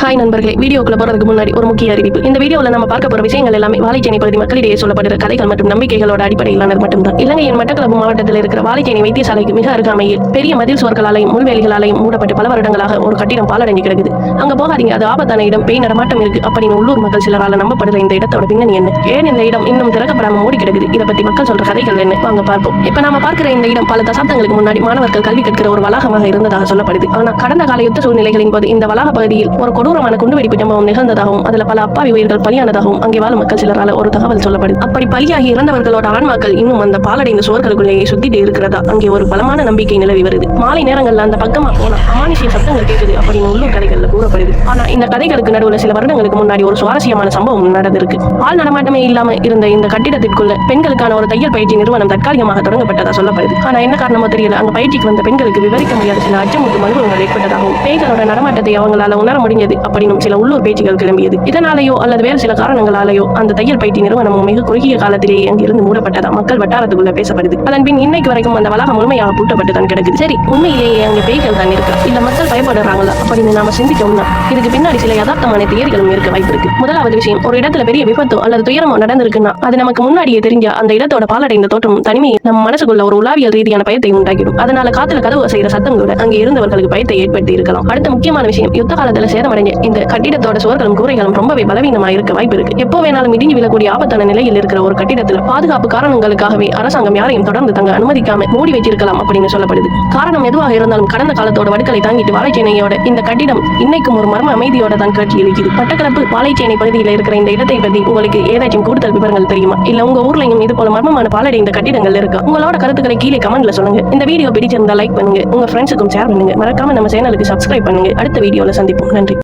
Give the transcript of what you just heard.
Hi நண்பர்களே, வீடியோக்குள்ள போறதுக்கு முன்னாடி ஒரு முக்கிய அறிவிப்பு. இந்த வீடியோல நம்ம பார்க்க போற விஷயங்கள் எல்லாமே வாழைச்சேனை பகுதி மக்களிடையே சொல்லப்படுற கதைகள் மற்றும் நம்பிக்கைகளோட அடிப்படையிலானது மட்டும்தான். இலங்கையின் மட்டக்களப்பு மாவட்டத்தில் இருக்கிற வாழைச்சேனை வைத்தியசாலைக்கு மிக அருகாமையில் பெரிய மதில் சுவர்களாலையும் முள்வேலிகளாலையும் மூடப்பட்டு பல வருடங்களாக ஒரு கட்டிடம் பாலடைஞ்சு கிடக்குது. அங்க போகாதீங்க, அது ஆபத்தான இடம், பேய் நடமாட்டம் இருக்கு அப்படின்னு உள்ளூர் மக்கள் சிலரால நம்பப்படுற இந்த இடத்தோட பின்னணி என்ன, ஏன் இந்த இடம் இன்னும் திறக்கப்படாம மூடி கிடக்குது, இதை பத்தி மக்கள் சொல்ற கதைகள் என்ன, வாங்க பார்ப்போம். இப்ப நாம பார்க்கிற இந்த இடம் பல தசாப்தங்களுக்கு முன்னாடி மாணவர்கள் கல்வி கற்கிற ஒரு வளாகமாக இருந்ததாக சொல்லப்படுது. ஆனா கடந்த கால யுத்த சூழ்நிலைகளின் போது இந்த வளாக பகுதியில் ஒரு கொடூரமான குண்டுவெடிப்பு சம்பவம் நிகழ்ந்ததாகவும் அதுல பல அப்பாவி உயிர்கள் பலியானதாகவும் அங்கே வாழும் மக்கள் சிலரால ஒரு தகவல் சொல்லப்படுது. அப்படி பலியாகி இறந்தவர்களோட ஆன்மாக்கள் இன்னும் அந்த பாலடைந்த சுவர்களுக்குள்ளேயே சுத்திட்டு இருக்கிறதா அங்கே ஒரு பலமான நம்பிக்கை நிலவி வருது. மாலை நேரங்கள்ல அந்த பக்கமா போனா அமானுஷ்ய சப்தங்கள் கேட்குது அப்படின்னு உள்ளூர் கதைகள்ல கூறப்படுது. ஆனா இந்த கதைகளுக்கு நடுவுல சில வருடங்களுக்கு முன்னாடி ஒரு சுவாரஸ்யமான சம்பவம் நடந்திருக்கு. ஆள் நடமாட்டமே இல்லாம இருந்த இந்த கட்டிடத்திற்குள்ள பெண்களுக்கான ஒரு தையல் பயிற்சி நிறுவனம் தற்காலிகமாக தொடங்கப்பட்டதா சொல்லப்படுது. ஆனா என்ன காரணமோ தெரியல, அங்க பயிற்சிக்கு வந்த பெண்களுக்கு விவரிக்க முடியாத சில அச்சமுட்டும் அனுபவங்கள் ஏற்பட்டதாகவும் பேய்களோட நடமாட்டத்தை அவங்களால உணர முடிஞ்சது அப்படின்னு சில உள்ளூர் பேச்சுகள் கிளம்பியது. இதனாலேயோ அல்லது வேறு சில காரணங்களாலேயோ அந்த தையல் பயிற்சி நிறுவனமும் மிக குறுகிய காலத்திலேயே அங்கிருந்து மூடப்பட்டதா மக்கள் வட்டாரத்துக்குள்ள பேசப்படுது. அதன் பின் இன்னைக்கு வரைக்கும் அந்த வளாகம் முழுமையாக பூட்டப்பட்டு தான் கிடக்குது. சரி, உண்மையிலேயே அங்கே பேய்கள் தான் இருக்கா இல்ல மக்கள் பயப்படுறாங்களா அப்படின்னு நாம சிந்திச்சோம்னா இதுக்கு பின்னாடி சில யதார்த்தமான தியரிகளும் இருக்க வாய்ப்பு இருக்கு. முதலாவது விஷயம், ஒரு இடத்துல பெரிய விபத்தோ அல்லது துயரமோ நடந்திருக்குன்னா அது நமக்கு முன்னாடியே தெரிஞ்சா அந்த இடத்தோட பாலடைந்த தோற்றமும் தனிமையை நம்ம மனசுக்குள்ள ஒரு உலாவியல் ரீதியான பயத்தை உண்டாக்கிடும். அதனால காத்துல கதவு செய்யற சத்தங்களோட அங்கே இருந்தவர்களுக்கு பயத்தை ஏற்படுத்தி இருக்கலாம். அடுத்த முக்கியமான விஷயம், யுத்த காலத்துல சேதமடைஞ்ச இந்த கட்டிடத்தோட சுவர்களும் கூரைகளும் ரொம்பவே பலவீனமா இருக்க வாய்ப்பு இருக்கு. எப்போ வேணாலும் இடிஞ்சு விழக்கூடிய ஆபத்தான நிலையில் இருக்கிற ஒரு கட்டிடத்துல பாதுகாப்பு காரணங்களுக்காகவே அரசாங்கம் யாரையும் தொடர்ந்து தங்க அனுமதிக்காம மூடி வச்சிருக்கலாம் அப்படின்னு சொல்லப்படுது. காரணம் எதுவாக இருந்தாலும் கடந்த காலத்தோட வடுக்களை தாங்கிட்டு வாழைச்சேனையோட இந்த கட்டிடம் இன்னைக்கும் ஒரு மர்ம அமைதியோட தான் காட்சி அளிக்குது. மட்டக்களப்பு வாழைச்சேனை பகுதியில் இருக்கிற இந்த இடத்தை பத்தி உங்களுக்கு ஏதாச்சும் கூடுதல் விவரங்கள் தெரியுமா? இல்ல உங்க ஊர்லயும் இது போல மர்மமான பாலடைந்த கட்டிடங்கள் இருக்கா? உங்களோட கருத்துக்களை கீழே கமெண்ட்ல சொல்லுங்க. இந்த வீடியோ பிடிச்சிருந்தா லைக் பண்ணுங்க, உங்க ஃப்ரெண்ட்ஸுக்கும் ஷேர் பண்ணுங்க, மறக்காம நம்ம சேனலுக்கு சப்ஸ்கிரைப் பண்ணுங்க. அடுத்த வீடியோல சந்திப்போம். நன்றி.